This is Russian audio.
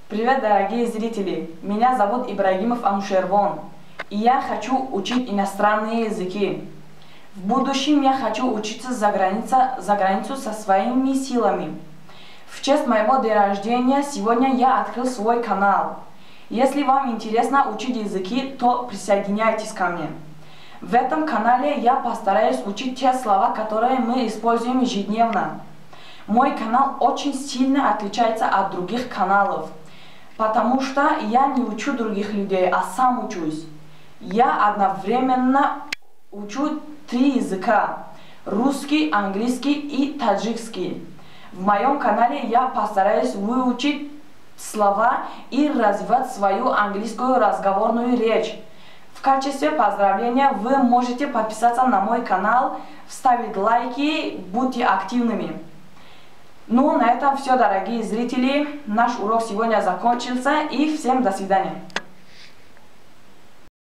Привет, дорогие зрители! Меня зовут Ибрагимов Анушервон, и я хочу учить иностранные языки. В будущем я хочу учиться за границу со своими силами. В честь моего дня рождения сегодня я открыл свой канал. Если вам интересно учить языки, то присоединяйтесь ко мне. В этом канале я постараюсь учить те слова, которые мы используем ежедневно. Мой канал очень сильно отличается от других каналов, потому что я не учу других людей, а сам учусь. Я одновременно учу 3 языка – русский, английский и таджикский. В моем канале я постараюсь выучить слова и развивать свою английскую разговорную речь. В качестве поздравления вы можете подписаться на мой канал, ставить лайки, будьте активными. Ну, на этом все, дорогие зрители. Наш урок сегодня закончился, и всем до свидания.